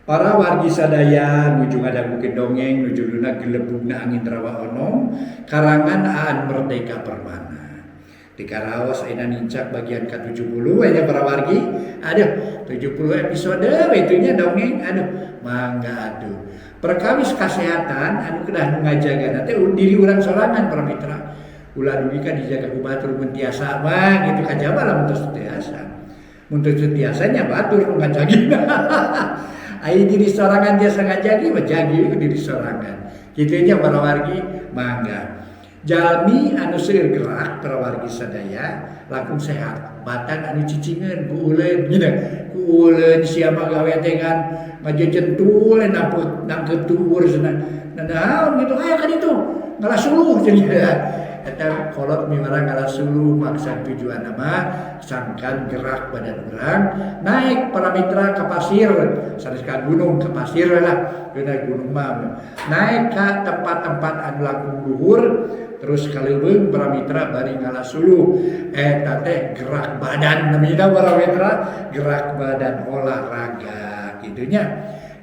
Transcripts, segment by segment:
Para wargi sadaya nuju ngadangukeun dongeng nuju luna gelebugna angin rawa onom karangan Aan Merdeka Permana. Di karaos ayeuna nincak bagian ke-70 aya para wargi. Aduh, 70 episode itunya dongeng. Aduh, mangga atuh. Perkawis kesehatan anu kedah ngajagana teh diri urang sorangan para mitra. Ulah dugi ka dijaga ku batur mun tiasa mah gitu kajaba lamun teu tiasa. Mun teu tiasanya batur nu ngajagina. Ai diri sorangan tiasa ngajagi mah jagi ku diri sorangan. Kitu nya para wargi mangga. Jalmi anu seueur gerak para wargi sadaya langkung sehat. Batan anu cicingeun ku uleun gitu. Ku uleun sia magawe teh kan ngajejentul nangkep tuur cenah. Naon gitu aya ka ditu. Ngalah suluh cenah. Eta kolot mimara ngalah suluh maksud tujuan nama sangkan gerak badan urang naik para mitra ke pasir sanes ka gunung ke pasir lah geuna gunung mah naik ka tempat-tempat anu langkung luhur terus kaleuweung para mitra bari ngalah suluh eta teh gerak badan namina para mitra gerak badan olahraga kitu nya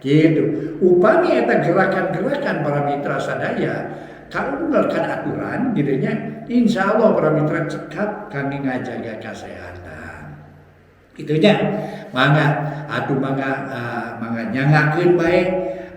kitu upami eta gerakan-gerakan para mitra sadaya kalau mengeluarkan aturan gitu nya insyaallah para mitra cekap kami ngajaga kesehatan itunya mangga atuh mangga nyangakeun bae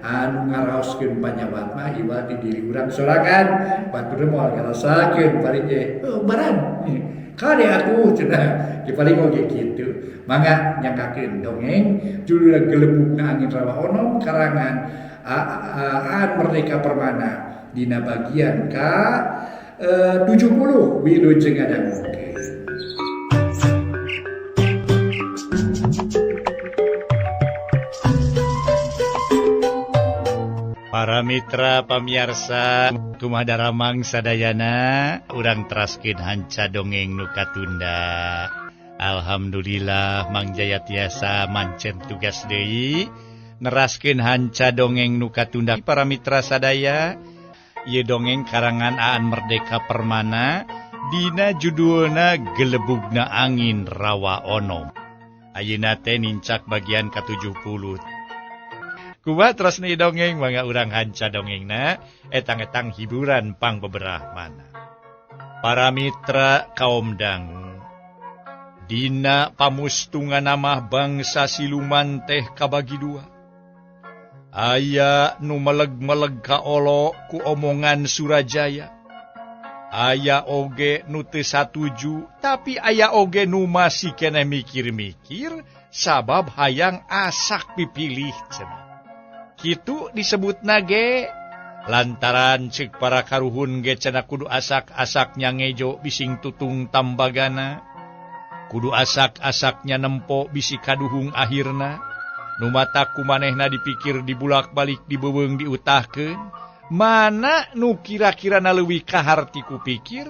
anu ngaraoskeun panyawat mah iwati diri urang sorangan batur moal ngarasakeun bari teh baran kade atuh cenah di paling oge kitu mangga nyangakeun dongeng judulna Gelebugna Angin Rawa Onom karangan Aan Merdeka Permana dina bagian ke-70 Wilujeng ngadangukeun. Para mitra pamirsa kumadaramang sadayana urang teraskeun hanca dongeng nu katunda. Alhamdulillah Mang Jaya tiasa mancen tugas deui neraskeun hanca dongeng nu katunda para mitra sadaya. Ieu dongeng karangan Aan Merdeka Permana dina judulna Gelebugna Angin Rawa Onom. Ayeuna teh nincak bagian ke-70. Kumaha terus nih dongeng mangga urang hanca dongengna etang-etang hiburan pang beberahmana. Para mitra kaum dangu dina pamustungan namah bangsa siluman teh kabagi dua. Aya nu meleg-meleg ka olo ku omongan Surajaya. Aya oge nu teu satuju, tapi aya oge nu masih keneh mikir-mikir sabab hayang asak pipilih cenah. Kitu disebutna ge lantaran ceuk para karuhun ge cenah kudu asak-asaknya ngejo bising tutung tambagana. Kudu asak-asaknya nempo bisi kaduhung akhirna. Nu mata kumanehna dipikir dibulak-balik dibeweung diutahkeun mana nu kira-kirana leuwih kaharti ku pikir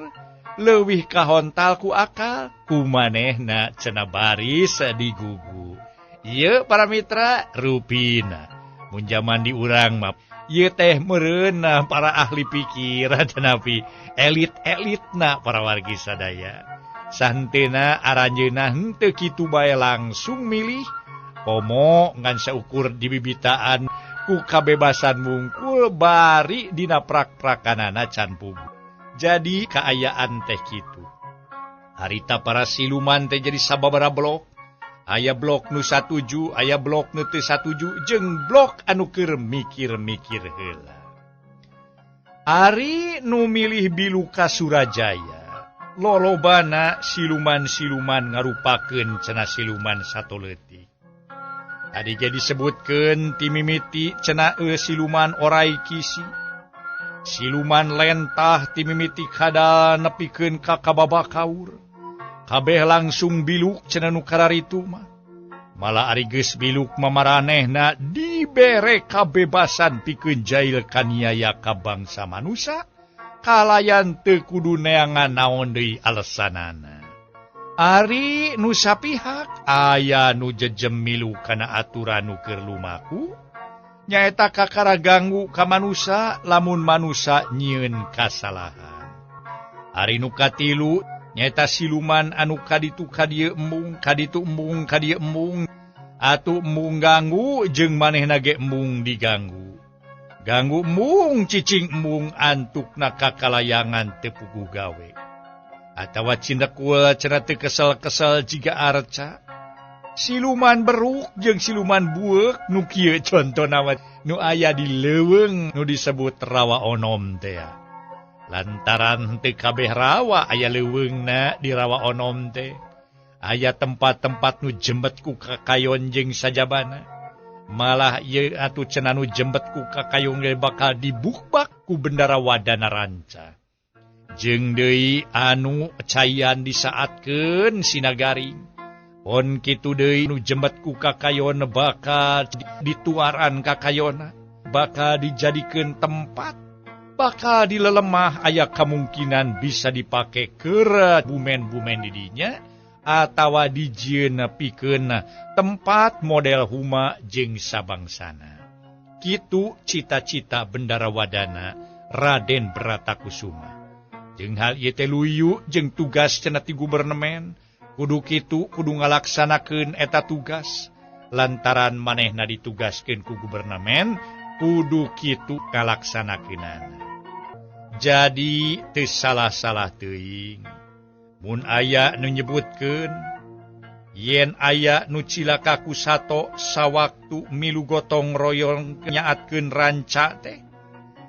leuwih kahontal ku akal kumanehna cenah baris digugu. Ieu para mitra rupina mun jaman di urang mah ieu teh meureunna para ahli pikiran cenah elit-elitna para wargi sadaya. Santena aranjeunna henteu kitu bae langsung milih pomo ngan saukur dibibitaan ku kabebasan mungkul bari dina prak-prakanana can pugu. Jadi kaayaan teh kitu. Harita para siluman teh jadi sababaraha blok. Aya blok nu satuju, aya blok nu teu satuju, jeung blok anu keur mikir-mikir heula. Ari nu milih bilu ka Surajaya, lolobana siluman-siluman ngarupakeun cenah siluman satoleutik. Tadi jadi disebutkeun ti mimiti cenah siluman orai kisi. Siluman lentah ti mimiti kada nepikeun ka kababakaur. Kabeh langsung biluk cenah nu kararitu mah. Malah ari geus biluk mamaranehna dibere kabebasan pikeun jail kaniaya ka bangsa manusia. Kalayan teu kudu neangan naon deui alesanana. Ari nu sapihak aya nu jejem milu kana aturan nu keur lumaku nyaeta kakara ganggu ka manusa lamun manusa nyieun kasalahan. Ari nu katilu nyaeta siluman anu kaditu kadieu embung kaditu embung kadieu embung atuh embung ganggu jeung manehna ge embung diganggu. Ganggu embung cicing embung antukna kakalayangan teu puguh gawe. Atawa cindekul cenah teu kesel-kesel jiga arca. Siluman beruk jeung siluman bueuk nu kieu contona nu aya di leuweung nu disebut rawa onom teh. Lantaran teu kabeh rawa aya leuweungna di rawa onom teh. Aya tempat-tempat nu jembet ku kakayon jeung sajabana. Malah ieu atuh cenah nu jembet ku kakayon ge bakal dibukbak ku bendara wadana ranca. Jeung deui anu cayan disaatkeun sinagaring. Pon kitu deui nu jembet ku kakayon bakal dituaran kakayona, bakal dijadikeun tempat, bakal dilelemah aya kemungkinan bisa dipake keur bumen-bumen di dinya atawa dijieun pikeun tempat model huma jeung sabangsana. Kitu cita-cita bendara wadana Raden Bratakusuma. Jeung hal ieu teh luyu jeung tugas cenah ti gubernemen. Kudu kitu kudu ngalaksanakeun eta tugas. Lantaran manehna ditugaskeun ku gubernemen, kudu kitu ngalaksanakeunana. Jadi teu salah-salah teuing mun aya nu nyebutkeun yen aya nu cilaka ku sato sawaktu milu gotong royong nyaatkeun ranca teh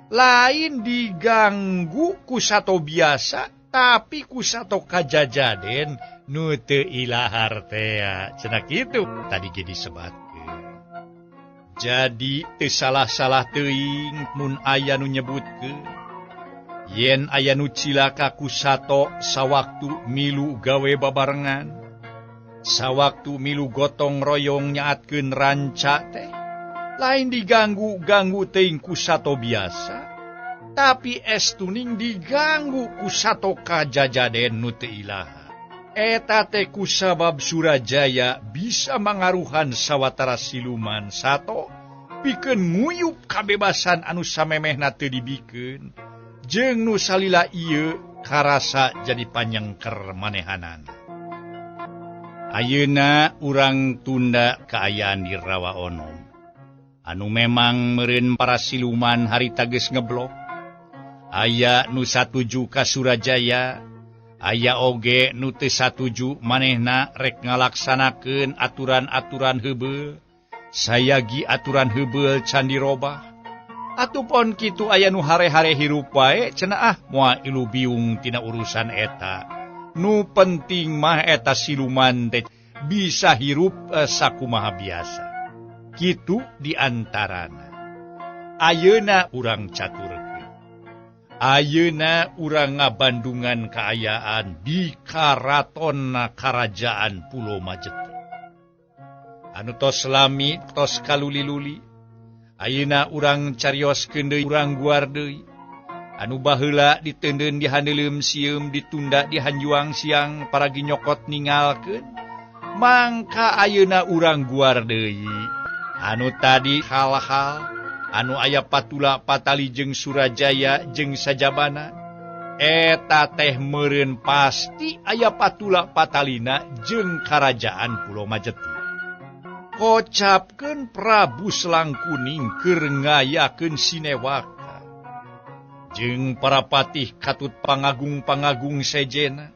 lain diganggu ku sato biasa tapi ku sato kajajaden nu teu ilahar teh cenah kitu tadi ge disebatkeun. Jadi teu salah-salah teuing mun aya nu nyebutkeun yen aya nu cilaka ku sato sawaktu milu gawe babarengan, sawaktu milu gotong royong nyaatkeun ranca teh lain diganggu-ganggu teuing ku sato biasa tapi estuning diganggu ku sato kajajaden nu teu ilaha. Eta teh kusabab Surajaya bisa mangaruhan sawatara siluman sato pikeun nguyup kabebasan anu samemehna teu dibikeun jeung nu salila ieu karasa jadi panyengker manehanan. Ayeuna urang tunda kaayaan di Rawa Onom anu memang meureun para siluman harita geus ngeblok. Aya nu satuju ka Surajaya, aya oge nu teu satuju manehna rek ngalaksanakeun aturan-aturan heubeul, sayagi aturan heubeul can dirobah. Atupun kitu aya nu hare-hare hirup wae cenah moal ilu biung tina urusan eta. Nu penting mah eta siluman teh bisa hirup sakumaha biasa. Kitu diantarana. Ayeuna urang caturkeun. Ayeuna urang ngabandungan kaayaan di karaton karajaan Pulo Majeti. Anu tos lami tos kaluli-luli. Ayeuna urang carioskeun deui urang guar deui. Anu baheula diteundeun di handeuleum sieum ditunda di hanjuang siang paragi nyokot ningalkeun. Mangka ayeuna urang guar deui. Anu tadi hal-hal anu aya patula patali jeung Surajaya jeung sajabana eta teh meureun pasti aya patula patalina jeung karajaan Pulo Majeti. Kocapkeun Prabu Selangkuning keur ngayakeun Sinewaka jeung para patih katut pangagung-pangagung sejena.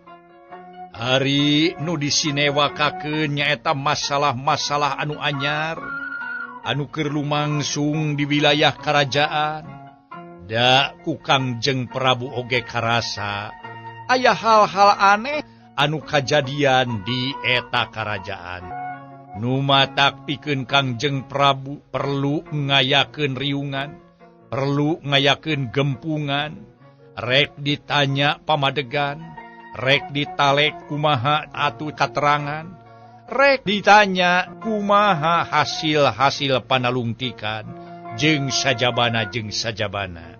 Ari nu disinewakakeun nyaeta masalah-masalah anu anyar anu keur lumangsung di wilayah karajaan. Da ku Kangjeng Prabu oge karasa aya hal-hal aneh anu kajadian di eta karajaan. Nu matak pikeun Kangjeng Prabu perlu ngayakeun riungan, perlu ngayakeun gempungan, rek ditanya pamadegan, rek ditalek kumaha atuh katerangan, rek ditanya kumaha hasil-hasil panalungtikan jeung sajabana.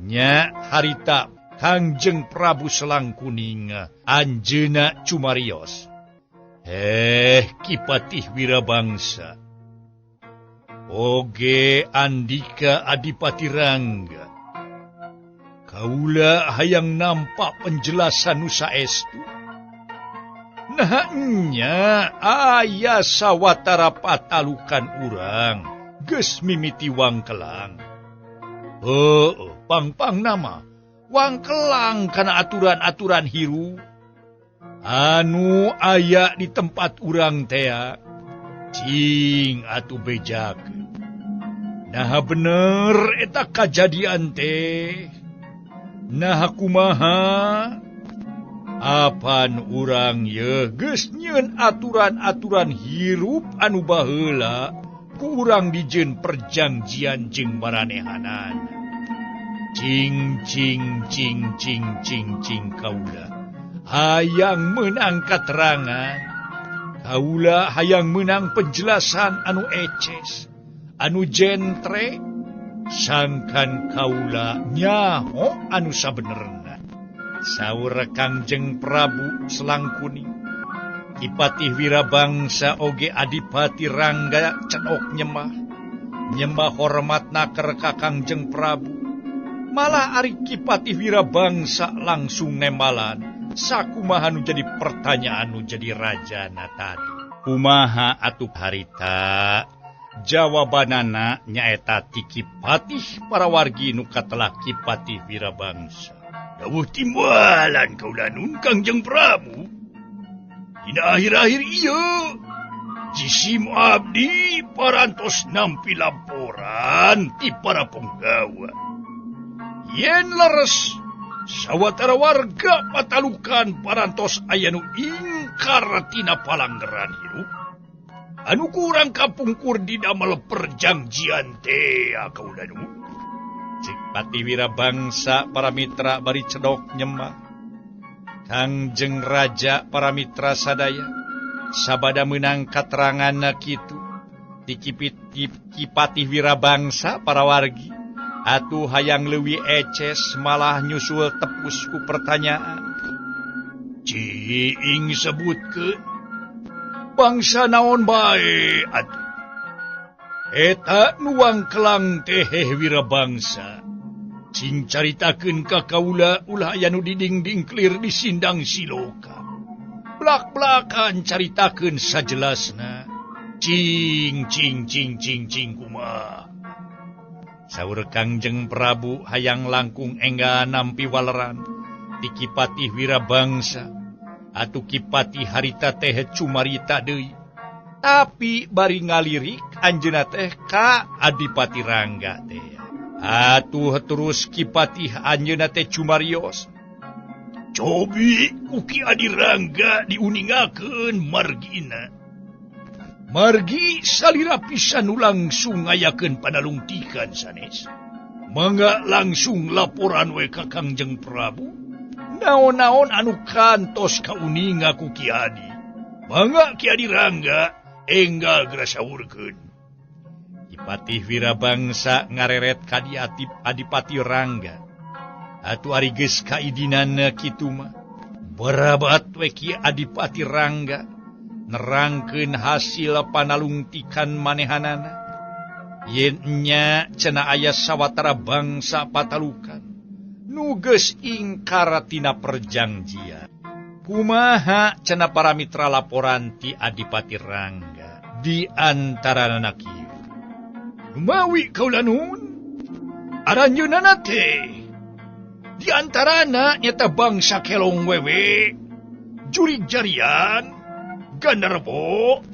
Nya harita Kangjeng Prabu Selangkuning anjeunna cumarios. Kipatih Wirabangsa oge Andika Adipati Rangga, kaula hayang nampak penjelasan nu saestu. Nahnya aya sawatara patalukan urang geus mimiti wangkelang. Pang nama wangkelang kana aturan-aturan hiru anu aya di tempat urang tea. Cing atuh bejak. Nah bener eta kajadian teh. Nah kumaha? Apan urang ye geus nyieun aturan-aturan hirup anu baheula ku urang dijieun perjanjian jeung maranehanan. Cing kaula hayang meunang katerangan, kaula hayang meunang penjelasan anu eces, anu jentre, sangkan kaula nyaho anu sabenerna. Saur Kangjeng Prabu Selangkuning, Kipatih Wirabangsa oge Adipati Rangga cenok nyembah hormatna keur ka Kangjeng Prabu. Malah ari Kipatih Wirabangsa langsung nembalan sakumaha nu jadi pertanyaan nu jadi rajana tadi. Kumaha atuh harita? Jawabanana nyaeta ti Kipatih parawargi nu katelah Kipatih Wirabangsa. Dawuh timbalan kaulanun Kangjeng Prabu. Dina akhir-akhir ieu jisim abdi parantos nampi laporan ti para penggawa. Yen leres sawatara warga patalukan parantos aya nu ingkar tina palanggeran hirup anu kurang kapungkur di damel perjanjian teh kaulanun. Cik Patih Wirabangsa para mitra bari cedok nyembah. Kangjeng Raja para mitra sadaya sabada meunang kateranganna kitu ti Kipatih Wirabangsa para wargi atuh hayang leuwih eces malah nyusul tepus ku pertanyaan. Cing sebutkeun bangsa naon bae atuh? Eta nuang kelang teh Wirabangsa. Cing caritakeun ka kaula ulah aya nu diding-ding clear di sindang siloka. Blak-blakan caritakeun sajelasna. Cing kumaha. Saur Kangjeng Prabu hayang langkung engga nampi waleran ti Kipatih Wirabangsa atuh Kipatih harita teh cumarita deui. Tapi bari ngalirik anjeunna teh ka Adipati Rangga teh. Atuh terus Kipatih anjeunna teh cumarios. Cobi kuki Adi Rangga diuningakeun margina. Margi salira pisan nu langsung ngayakeun panalungtikan sanes. Mangga langsung laporan we ka Kangjeng Prabu. Naon-naon anu kantos kauninga ku Ki Adi. Mangga Ki Adi Rangga enggal grasaurkeun. Kipatih Wirabangsa ngareret ka Adipati Rangga. Atuh ari geus kaidinana kitu mah. Barabat we Ki Adipati Rangga nerangkeun hasil panalungtikan manehanana. Yen nya cenah aya sawatara bangsa patalukan nu geus ingkar tina perjanjian. Kumaha cenah para mitra laporan ti Adipati Rangga di antarana kieu. Numawi kaulanun aranjeunna teh di antarana nyata bangsa kelong wewe, jurig jarian, Gandarbo,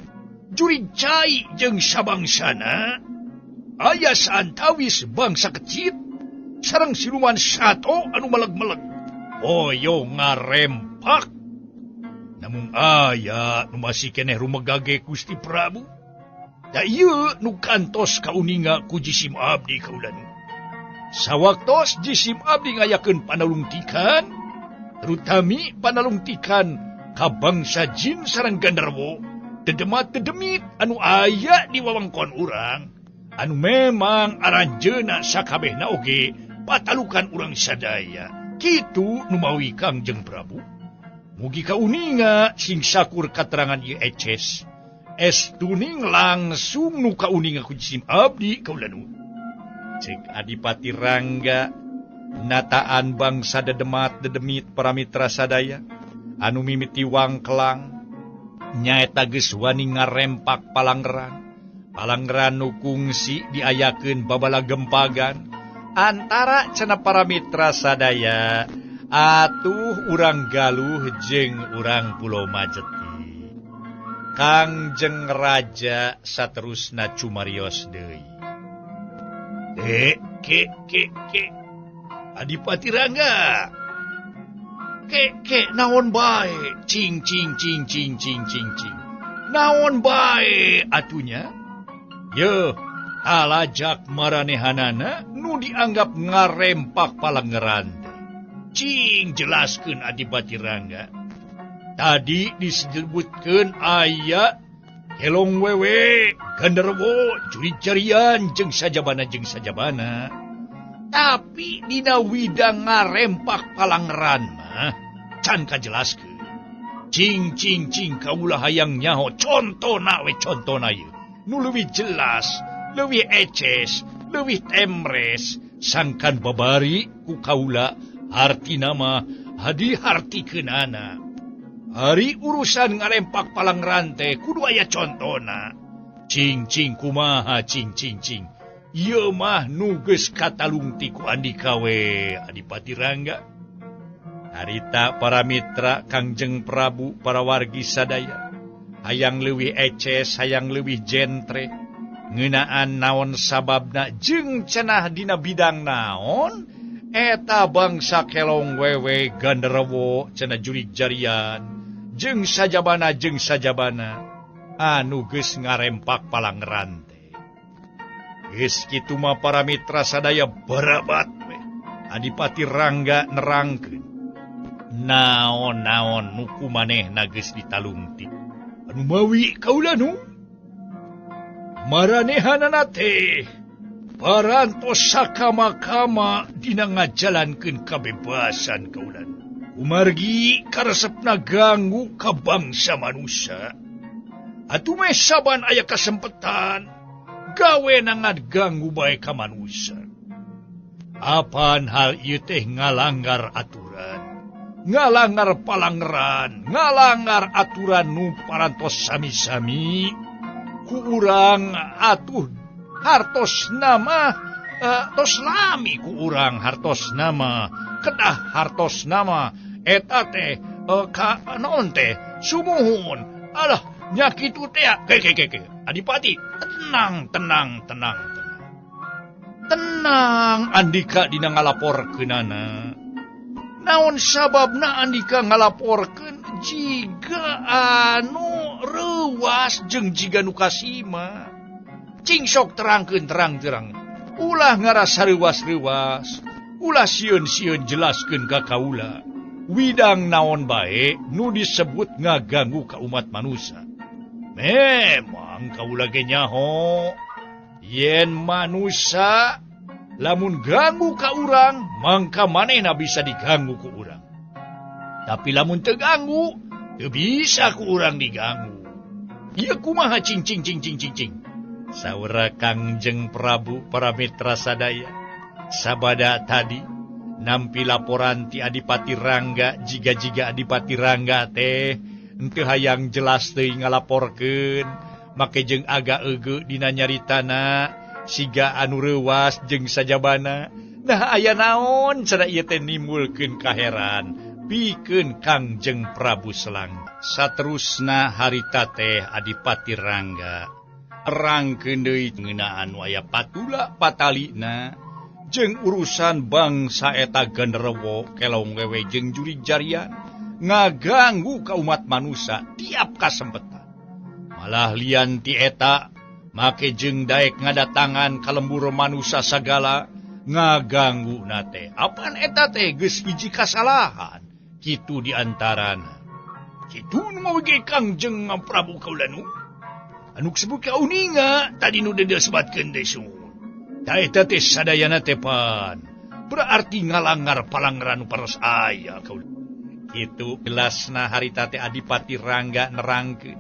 jurig cai jeung sabangsana, aya saantawis bangsa kecil sareng siluman sato anu meleg-meleg hoyo ngarempak. Namun aya nu masih keneh rumegage Gusti Prabu. Da ieu nu kantos kauninga ku jisim abdi kaulanun. Sawaktos jisim abdi ngayakeun panalungtikan, terutami panalungtikan ka bangsa jin sareng Gandarbo, dedemat-dedemit anu aya di wewengkon urang, anu memang aranjeunna sakabehna oge patalukan urang sadaya. Kitu nu mawi Kangjeng Prabu. Mugi kauninga sing sakur katerangan ieu eces. Estuning langsung nu kauninga ku jisim abdi kaulanun. Cek Adipati Rangga nataan bangsa dedemat dedemit para mitra sadaya anu mimiti wangkelang nyaeta geus wani ngarempak palanggeran. Palanggeran nu kungsi diayakeun babala gempagan antara cenah para mitra sadaya, atuh urang galuh jeung urang Pulau Majeti. Kangjeng Raja saterusna cumarios deui. Ke Adipati Rangga. Ke naon bae? Cing. Naon bae atunya? Ye, talajak maranehanana nu dianggap ngarempak palanggeran. Cing jelaskeun Adipati Rangga. Tadi disebutkeun aya Helong Wewe, Gandarwo, Jurijarian jeung sajabana. Tapi dina widang ngarempak palanggeran mah can kajelaskeun. Cing kaula hayang nyaho contona ieu. Nu leuwih jelas, leuwih eces, leuwih temres, sangkan babari ku kaula hartina mah hadi hartikeunana. Hari urusan ngarempak palanggeran teh kudu aya contona. Cing kumaha cing. Ieu mah nu geus katalungti ku Andika we Adipati Rangga. Harita para mitra Kangjeng Prabu para wargi sadaya. Hayang leuwih eces, hayang leuwih jentre, ngeunaan naon sababna jeung cenah dina bidang naon, eta bangsa Kelong Wewe Gandarwo cenah Jurijarian, jeung sajabana anu geus ngarempak palanggeran teh. Geus kitu mah para mitra sadaya barabat we. Adipati Rangga nerangkeun. Naon nu kumanehna geus ditalungti. Anu mawi kaula nu maranehanana teh parantos sakama-kama dina ngajalankeun kabebasan kaula nu. Umargi karesepna ganggu ka bangsa manusia. Atuh meh saban aya kasempetan gawe nangan ganggu bae ka manusia. Apaan hal ieu teh ngalanggar aturan, ngalanggar palanggeran, ngalanggar aturan nu parantos sami-sami ku urang atuh hartosna mah tos lami ku urang hartosna mah kedah hartosna mah eta teh ka naon teh sumuhun. Alah nya kitu teh ke Adipati tenang Andika dina ngalaporkeunana. Naon sababna Andika ngalaporkeun jiga anu reuas jeung jiga nu kasima. Cing sok terangkeun terang. Ulah ngarasa reuas-reuas, ulah sieun-sieun jelaskeun ka kaula. Widang naon bae nu disebut ngaganggu ka umat manusia. Memang kaula ge nyaho yen manusia lamun ganggu ka urang, mangka manehna bisa diganggu ku urang. Tapi lamun teu ganggu, teu bisa ku urang diganggu. Ieu kumaha cing. Saura Kangjeng Prabu para mitra sadaya. Sabada tadi nampi laporan ti Adipati Rangga jiga Adipati Rangga teh henteu hayang jelas teuing ngalaporkeun, make jeung aga eugeuk dina nyaritana. Siga anu reuas jeung sajabana. Nah aya naon cenah ieu teh nimbulkeun kaheran pikeun Kangjeng Prabu Selang. Saterusna harita teh Adipati Rangga rangkeun deui ngeunaan anu aya patula patalina jeung urusan bangsa eta Gandarwo, Kelong Wewe jeung Jurijarian ngaganggu ka umat manusia tiap kasempetan. Malah lian ti eta make jeung daek ngadatangan ka lembur manusia sagala ngaganggu nate. Apaan eta teh geus hiji kasalahan kitu diantarana. Kitu nu mawege Kangjeng Prabu kaula nu anu disebut ka uninga tadi nu disebatkeun teh sun. Da eta teh sadayana teh pan berarti ngalanggar palanggeran nu paras aya kaula. Kitu jelasna harita teh Adipati Rangga nerangkeun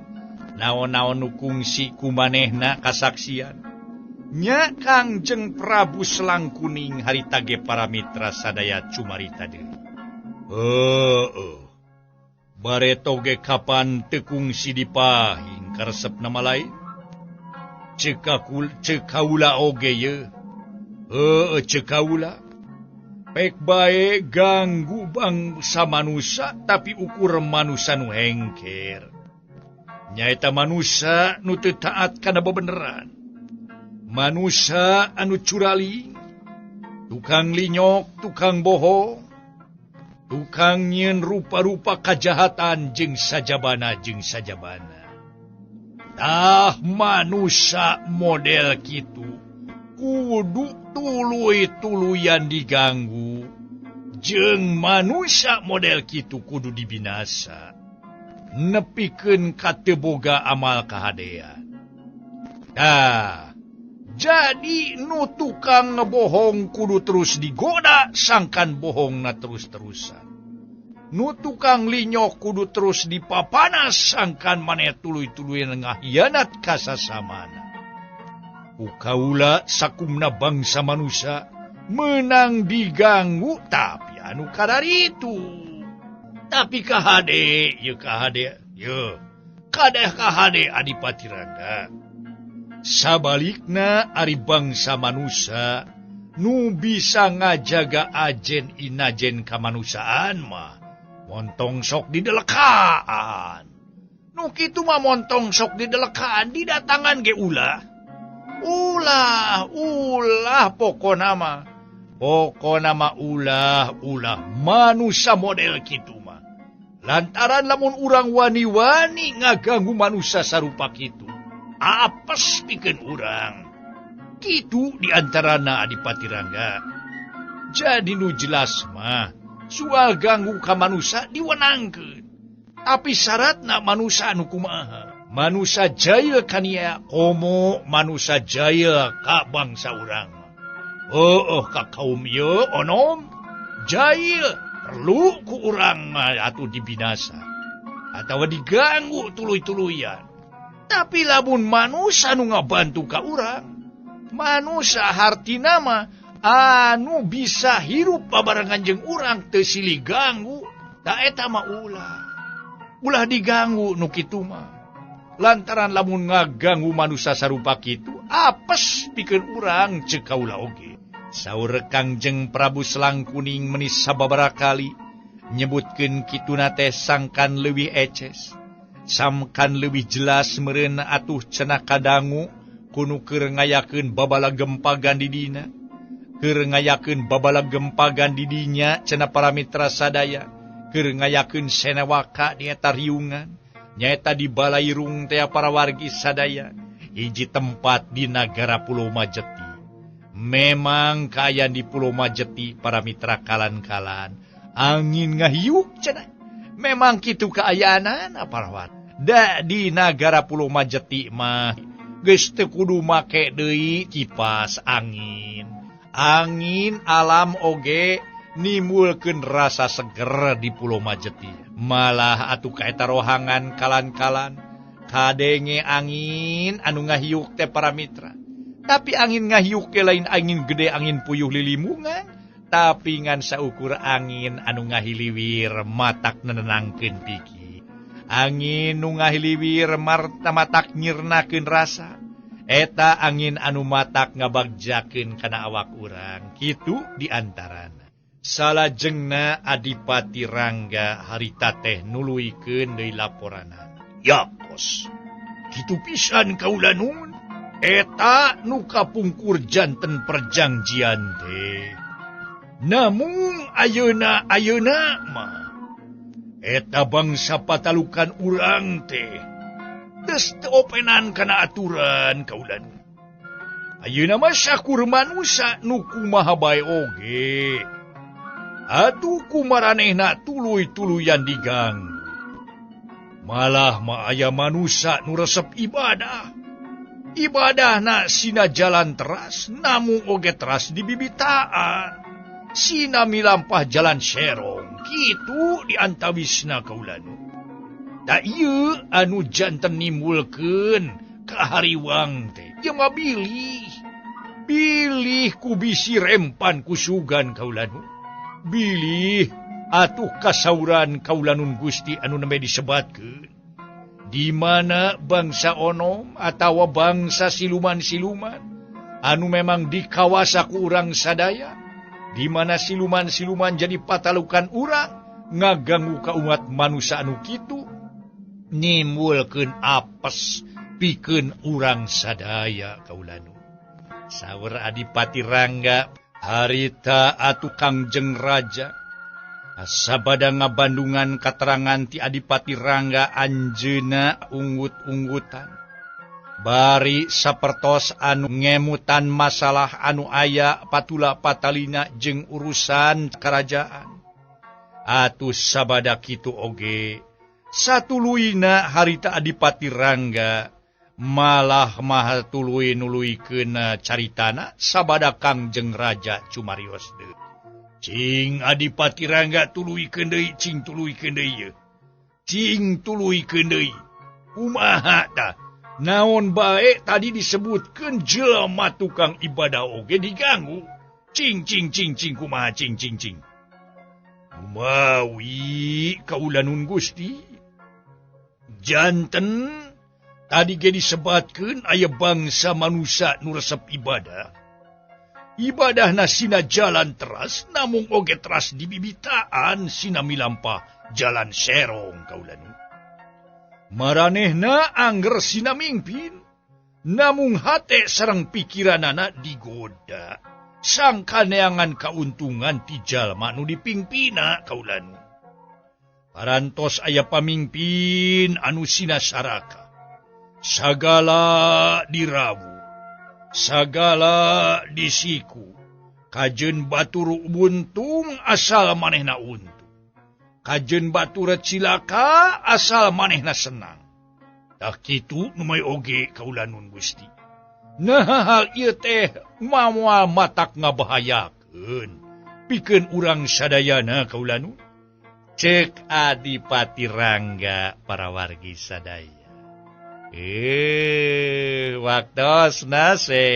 naon-naon nu kungsi kumanehna kasaksian. Nya Kangjeng Prabu Selang Kuning harita ge para mitra sadaya cumarita deui. Baretoge kapan tekung sidipahing karesep nama lain? Cekaula oge ye. Cekaula. Pek bae ganggu bangsa manusia, tapi ukur manusia nu hengker. Nyaita manusia nu teu taat kana bebeneran. Manusia anu curaling, tukang linyok, tukang bohong, tukang nyieun rupa-rupa kajahatan jeung sajabana. Tah manusia model kitu kudu tuluy-tuluyan diganggu, jeung manusia model kitu kudu dibinasa, nepikeun kateu boga amal kahadean. Nah, jadi nu tukang ngebohong kudu terus digoda, sangkan bohongna terus-terusan. Nu tukang linyok kudu terus dipapanas, sangkan maneh tuluy-tuluyan ngahianat ka sasamana. Ukaula sakumna bangsa manusia menang diganggu, tapi anu kadari itu. Tapi kahade, kahade Adipati Rangga. Sabalikna ari bangsa manusia nu bisa ngajaga ajen inajen kamanusiaan mah montong sok didelekaan. Nu kitu mah montong sok didelekaan didatangan ge ulah pokona mah ulah manusia model kitu mah. Lantaran lamun urang wani-wani ngaganggu manusia sarupa kitu, apes pikeun urang. Kitu diantarana Adipati Rangga. Jadi nu jelas mah soal ganggu ka manusia diwenangkeun. Tapi syaratna manusia anu kumaha? Manusia jahil kania komo manusia jahil ka bangsa urang. Ka kaum ieu onom jahil perlu ku urang atuh dibinasa atawa diganggu tuluy-tuluyan. Tapi lamun manusia nu ngabantu ka urang, manusia hartina mah anu bisa hirup babarengan jeung urang teu silih ganggu, da eta mah ulah diganggu nu kitu mah. Lantaran lamun ngaganggu manusia sarupa kitu, apes pikeun urang ceuk kaula oge. Saur Kangjeng Prabu Selang Kuning menis sababaraha kali nyebutkeun kituna teh sangkan leuwih eces, samkan leuwih jelas meureun atuh cenah kadangu kunu keur ngayakeun babalag gempagan di dina. Keur ngayakeun babalag gempagan di dinya cenah para mitra sadaya, keur ngayakeun senewaka di eta riungan. Nyaeta di Balairung teh para wargi sadaya, hiji tempat di Nagara Pulau Majeti. Memang kayan di Pulau Majeti para mitra kalan-kalan, angin ngahiuk cenah. Memang kitu kaayanan aparawat. Da di Nagara Pulau Majeti mah geus teu kudu make deui kipas angin. Angin alam oge nimbulkeun rasa seger di Pulau Majeti. Malah atuh ka eta rohangan kalan-kalan kadenge angin anu ngahiuk teh para mitra. Tapi angin ngahiuk ke lain angin gede, angin puyuh lilimungan, tapi ngan saukur angin anu ngahiliwir matak nenangkeun piki. Angin nu ngahiliwir matak nyirnakeun rasa. Eta angin anu matak ngabagjakeun kana awak urang. Kitu diantarana. Salajengna Adipati Rangga harita teh nuluykeun deui laporanana. Ya kos, kitu pisan kaula nun. Eta nu kapungkur janten perjanjian teh. Namun ayeuna mah eta bangsa patalukan urang teh geus teu openan kana aturan kaula nun. Ayeuna mah sakur manusia nu kumaha bae oge. Atuh kumaranehna tuluy-tuluyan diganggu. Malah mah aya manusia nu resep ibadah. Ibadahna sina jalan teras, namun oge teras dibibitaan. Sina milampah jalan serong, kitu diantawisna kaulanu. Da ieu anu janten nimbulkeun kahariwang teh, ieu mah bilih ku bisi rempan kusugan kaulanu. Bilih atuh kasauran kaulanun Gusti anu nembe disebatkeun. Di mana bangsa onom atawa bangsa siluman-siluman anu memang dikawasa ku urang sadaya, di mana siluman-siluman jadi patalukan urang ngaganggu ka umat manusia anu kitu, nimbulkeun apes pikeun urang sadaya kaulanu. Saur Adipati Rangga harita atuh Kangjeng Raja sabada ngabandungan katerangan ti Adipati Rangga anjeuna unggut-unggutan bari sapertos anu ngemutan masalah anu aya patula patalina jeung urusan kerajaan. Atuh sabada kitu oge satuluina harita Adipati Rangga malah maha tuluy nuluykeun caritana sabada Kangjeng Raja cumarios deui. Cing Adipati Rangga tuluykeun deui, cing tuluykeun deui. Cing tuluykeun deui. Kumaha tah? Naon bae tadi disebutkeun jelema tukang ibadah oge diganggu. Cing kumaha cing. Kumawi kaulanun Gusti. Janten tadi ge disebatkeun aya bangsa manusia nu resep ibadah. Ibadahna sina jalan teras, namung oge teras dibibitaan sina milampah jalan serong kaulanu. Maranehna angger sina mingpin, namung hate sareng pikiranana digoda. Sangka neangan kauntungan ti jalma nu dipingpina kaulanu. Parantos aya pamingpin anu sina saraka. Sagala dirawu, sagala disiku, kajeun batur buntung asal manehna untung. Kajeun batur cilaka asal manehna senang. Tak kitu numai oge kaulanun Gusti. Nah hal ieu teh moal matak ngabahayakeun pikeun urang sadayana kaulanun. Cek Adipati Rangga para wargi sadaya. Waktosna se.